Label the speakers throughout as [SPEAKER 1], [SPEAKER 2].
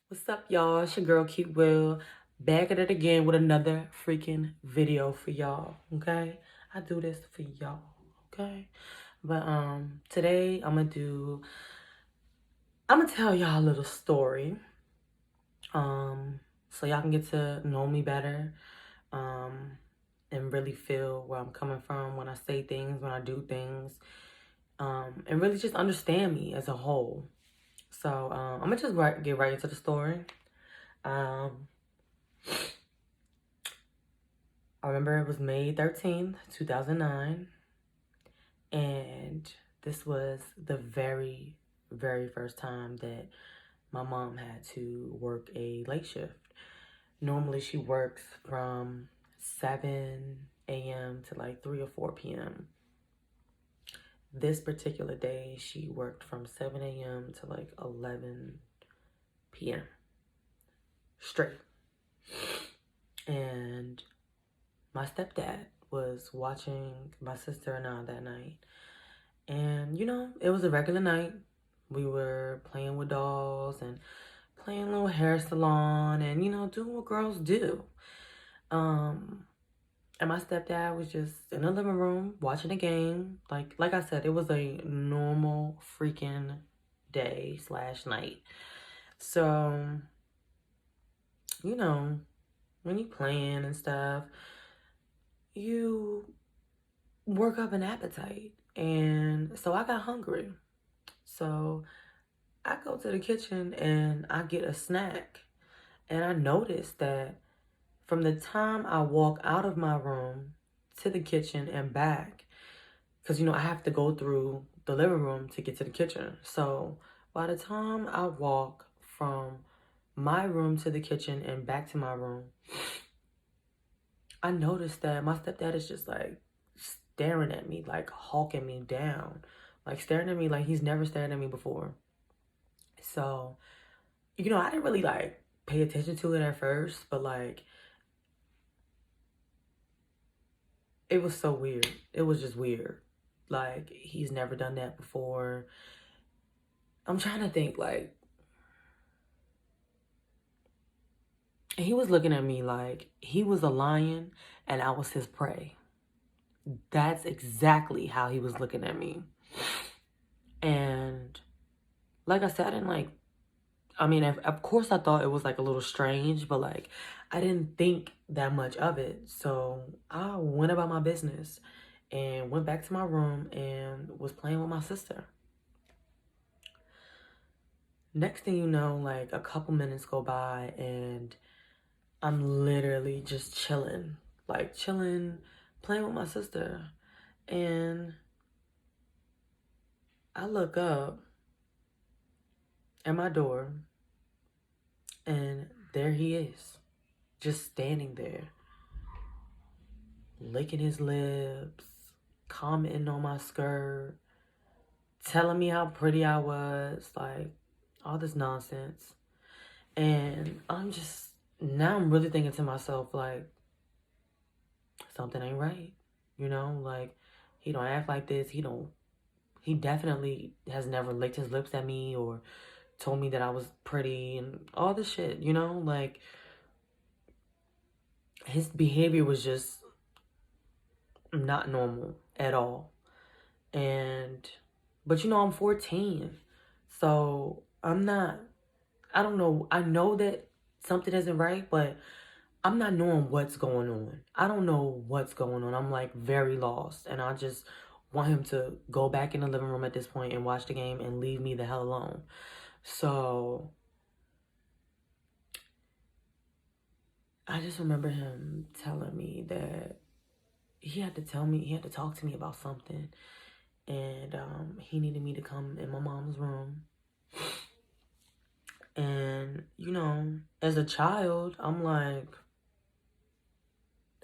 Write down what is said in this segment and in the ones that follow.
[SPEAKER 1] What's up, y'all? It's your girl, Keep Will, back at it again with another freaking video for y'all, okay? I do this for y'all, okay? But, today I'm gonna tell y'all a little story, so y'all can get to know me better, and really feel where I'm coming from when I say things, when I do things, and really just understand me as a whole. So, I'm gonna just get right into the story. Um, I remember it was May 13th, 2009, and this was the very, very first time that my mom had to work a late shift. Normally, she works from 7 a.m. to like 3 or 4 p.m. This particular day, she worked from 7 a.m. to like 11 p.m. straight. And my stepdad was watching my sister and I that night. And, it was a regular night. We were playing with dolls and playing a little hair salon and, doing what girls do. And my stepdad was just in the living room watching a game. Like I said, it was a normal freaking day / night. So, when you playing and stuff, you work up an appetite. And so I got hungry. So I go to the kitchen and I get a snack. And I noticed that from the time I walk out of my room to the kitchen and back, because, I have to go through the living room to get to the kitchen. So by the time I walk from my room to the kitchen and back to my room, I noticed that my stepdad is just like staring at me, like hawking me down, like staring at me like he's never stared at me before. So, I didn't really like pay attention to it at first, but like it was so weird. It was just weird. Like he's never done that before. I'm trying to think, like, he was looking at me like he was a lion and I was his prey. That's exactly how he was looking at me. And like I said, I didn't like, I mean, of course I thought it was like a little strange, but like I didn't think that much of it. So I went about my business and went back to my room and was playing with my sister. Next thing you know, like a couple minutes go by and I'm literally just chilling, playing with my sister. And I look up at my door and there he is, just standing there, licking his lips, commenting on my skirt, telling me how pretty I was, like all this nonsense. And now I'm really thinking to myself, like, something ain't right. Like he don't act like this. He definitely has never licked his lips at me or told me that I was pretty and all this shit, like his behavior was just not normal at all. And, but I'm 14. So I don't know. I know that something isn't right, but I'm not knowing what's going on. I don't know what's going on. I'm like very lost. And I just want him to go back in the living room at this point and watch the game and leave me the hell alone. So I just remember him telling me that he had to talk to me about something. And he needed me to come in my mom's room. And, as a child, I'm like,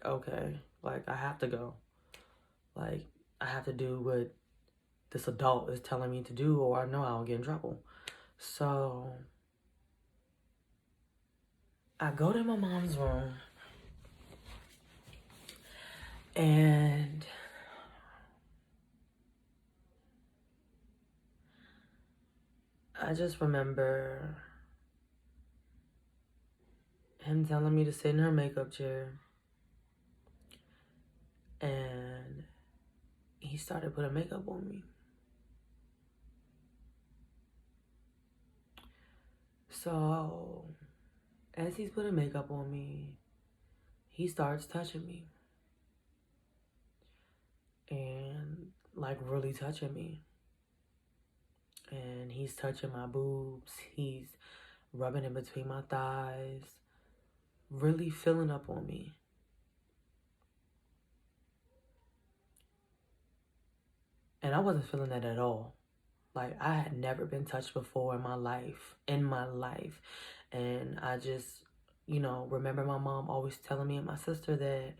[SPEAKER 1] okay, like I have to go. Like I have to do what this adult is telling me to do or I know I'll get in trouble. So I go to my mom's room and I just remember him telling me to sit in her makeup chair. And he started putting makeup on me. So, as he's putting makeup on me, he starts touching me. And, like, really touching me. And he's touching my boobs. He's rubbing in between my thighs. Really filling up on me. And I wasn't feeling that at all. Like, I had never been touched before in my life. And I just, remember my mom always telling me and my sister that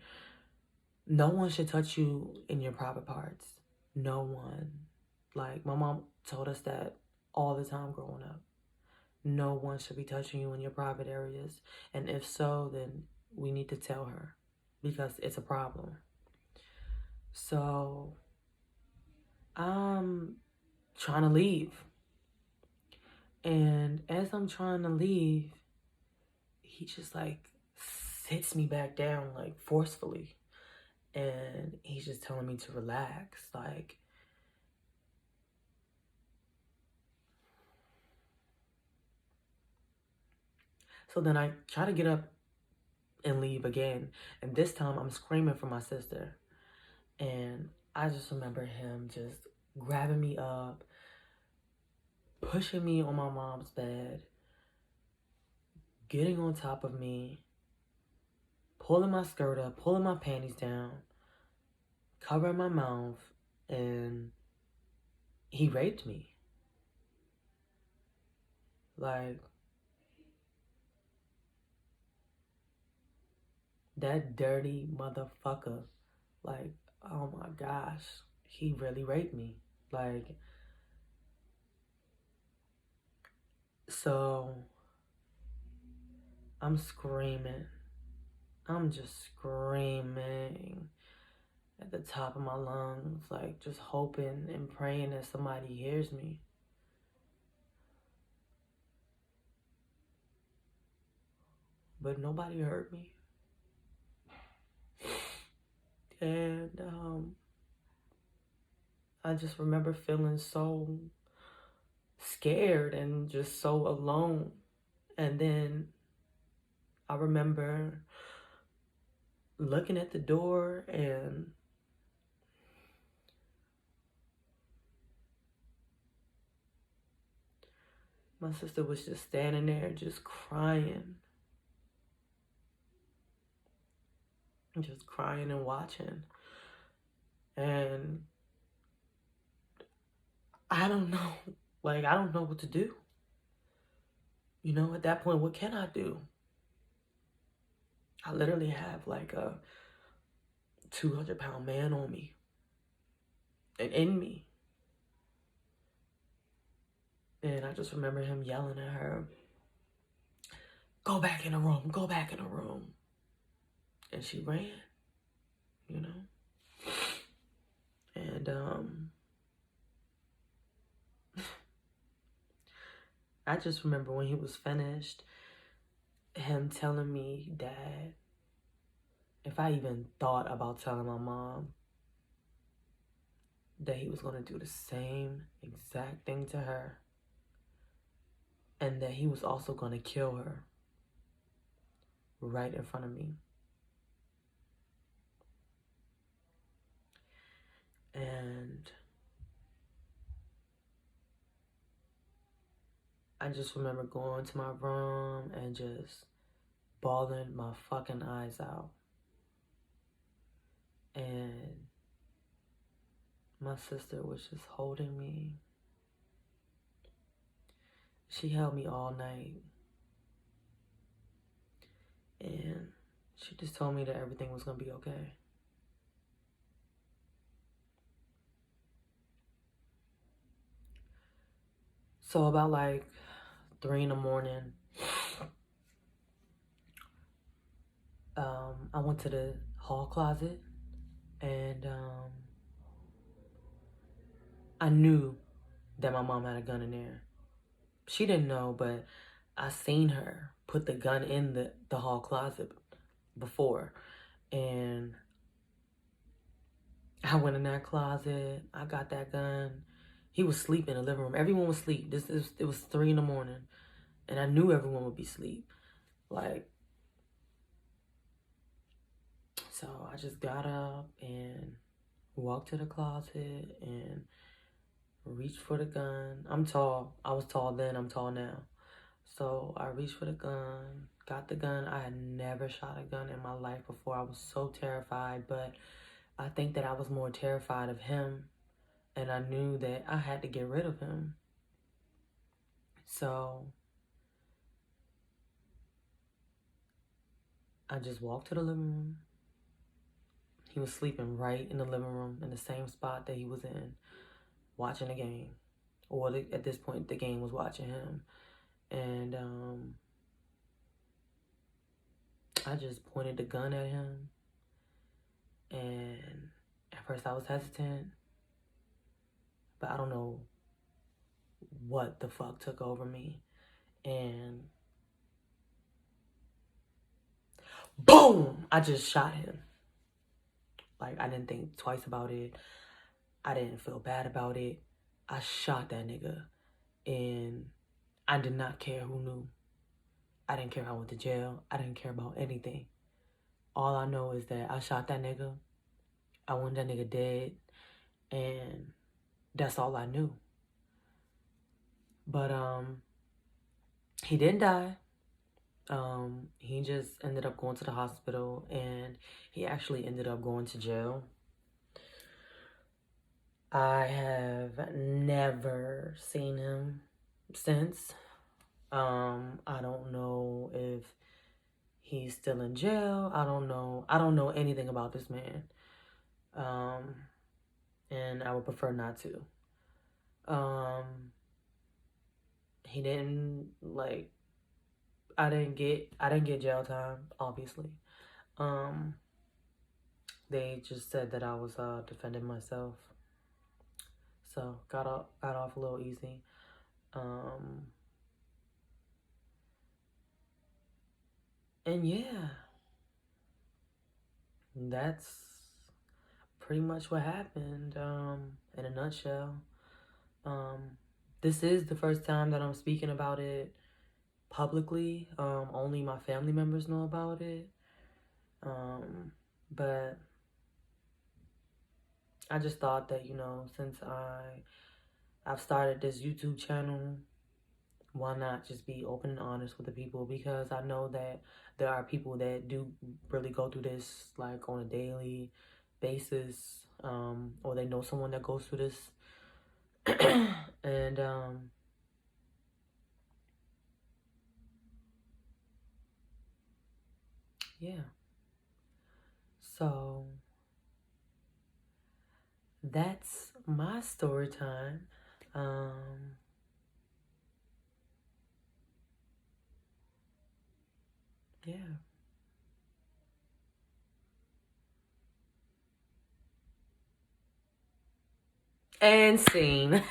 [SPEAKER 1] no one should touch you in your private parts. No one. Like, my mom told us that all the time growing up. No one should be touching you in your private areas. And if so, then we need to tell her because it's a problem. So, I'm trying to leave. And as I'm trying to leave, he just like sits me back down like forcefully. And he's just telling me to relax. Like, so then I try to get up and leave again. And this time I'm screaming for my sister. And I just remember him just grabbing me up, pushing me on my mom's bed, getting on top of me, pulling my skirt up, pulling my panties down, covering my mouth, and he raped me. Like, that dirty motherfucker. Like, oh my gosh, he really raped me. Like, so I'm screaming. I'm just screaming at the top of my lungs, like just hoping and praying that somebody hears me. But nobody heard me. And I just remember feeling so scared and just so alone. And then I remember looking at the door and my sister was just standing there just crying. Just crying and watching. And I don't know. Like, I don't know what to do. You know, at that point, what can I do? I literally have like a 200-pound man on me and in me. And I just remember him yelling at her, go back in the room, go back in the room. And she ran, you know? And I just remember when he was finished, him telling me that if I even thought about telling my mom, that he was going to do the same exact thing to her. And that he was also going to kill her right in front of me. And I just remember going to my room and just bawling my fucking eyes out. And my sister was just holding me. She held me all night. And she just told me that everything was going to be okay. So about like 3 in the morning, I went to the hall closet and I knew that my mom had a gun in there. She didn't know, but I seen her put the gun in the hall closet before. And I went in that closet. I got that gun. He was asleep in the living room. Everyone was asleep. It was 3 in the morning. And I knew everyone would be asleep. Like, so I just got up and walked to the closet and reached for the gun. I'm tall. I was tall then. I'm tall now. So I reached for the gun, got the gun. I had never shot a gun in my life before. I was so terrified, but I think that I was more terrified of him, and I knew that I had to get rid of him. So I just walked to the living room. He was sleeping right in the living room in the same spot that he was in, watching the game. Or at this point, the game was watching him. And I just pointed the gun at him. And at first I was hesitant. But I don't know what the fuck took over me. And boom! I just shot him. Like, I didn't think twice about it. I didn't feel bad about it. I shot that nigga. And I did not care who knew. I didn't care if I went to jail. I didn't care about anything. All I know is that I shot that nigga. I wanted that nigga dead. And that's all I knew. But he didn't die. He just ended up going to the hospital, and he actually ended up going to jail. I have never seen him since. I don't know if he's still in jail. I don't know anything about this man. And I would prefer not to. He didn't, like, I didn't get jail time, obviously. They just said that I was defending myself. So got off a little easy. And yeah, that's pretty much what happened, in a nutshell. This is the first time that I'm speaking about it publicly. Only my family members know about it. But I just thought that, since I've started this YouTube channel, why not just be open and honest with the people? Because I know that there are people that do really go through this, like, on a daily basis, or they know someone that goes through this. And yeah, so that's my story time. Yeah. And scene.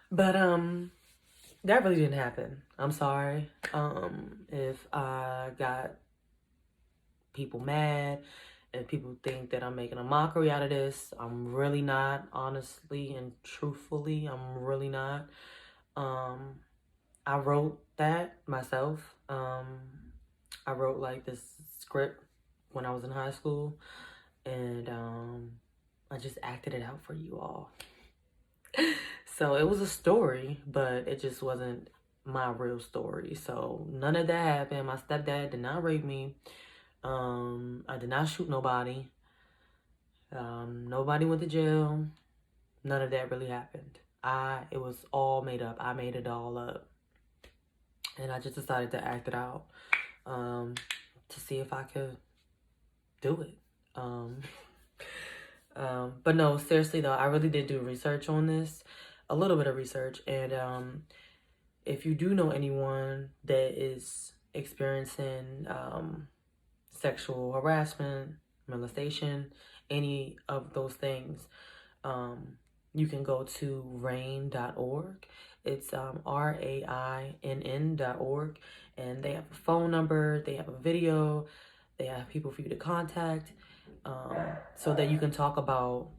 [SPEAKER 1] But that really didn't happen. I'm sorry if I got people mad and people think that I'm making a mockery out of this. I'm really not, honestly and truthfully. I'm really not. I wrote that myself. I wrote like this script when I was in high school, and I just acted it out for you all. So it was a story, but it just wasn't my real story. So none of that happened. My stepdad did not rape me. I did not shoot nobody. Nobody went to jail. None of that really happened. It was all made up. I made it all up. And I just decided to act it out, to see if I could do it. But no, seriously though, I really did do research on this, a little bit of research. And if you do know anyone that is experiencing sexual harassment, molestation, any of those things, you can go to rainn.org. It's RAINN.org, and they have a phone number, they have a video, they have people for you to contact, so that you can talk about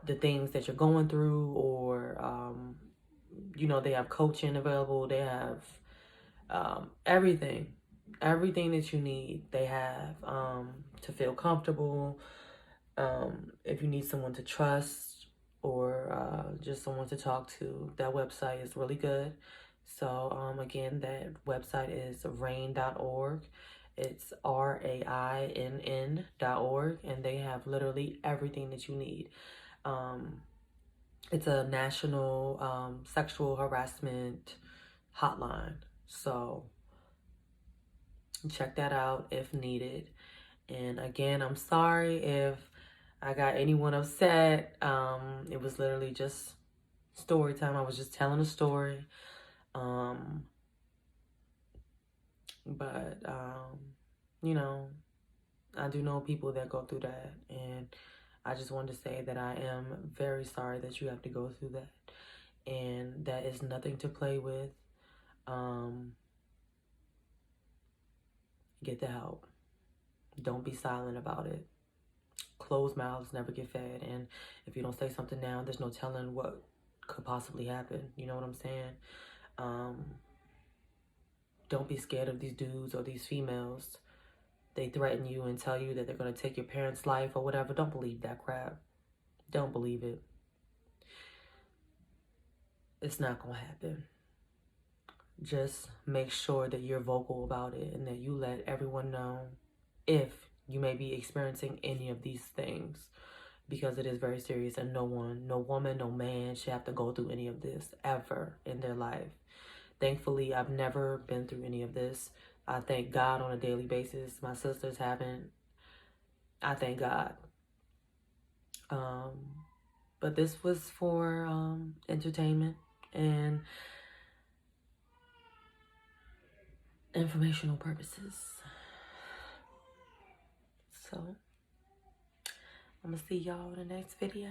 [SPEAKER 1] the things that you're going through, or they have coaching available. They have everything that you need. They have to feel comfortable. If you need someone to trust, or just someone to talk to, that website is really good. So again, that website is rainn.org. It's RAINN.org, and they have literally everything that you need. It's a national sexual harassment hotline. So check that out if needed. And again, I'm sorry if I got anyone upset. It was literally just story time. I was just telling a story. But I do know people that go through that, and I just wanted to say that I am very sorry that you have to go through that, and that is nothing to play with. Get the help. Don't be silent about it. Closed mouths never get fed, and if you don't say something now, there's no telling what could possibly happen. You know what I'm saying? Don't be scared of these dudes or these females. They threaten you and tell you that they're going to take your parents' life or whatever. Don't believe that crap. Don't believe it. It's not going to happen. Just make sure that you're vocal about it, and that you let everyone know if you may be experiencing any of these things, because it is very serious, and no one, no woman, no man should have to go through any of this ever in their life. Thankfully, I've never been through any of this. I thank God on a daily basis. My sisters haven't. I thank God. But this was for entertainment and informational purposes. So I'm gonna see y'all in the next video.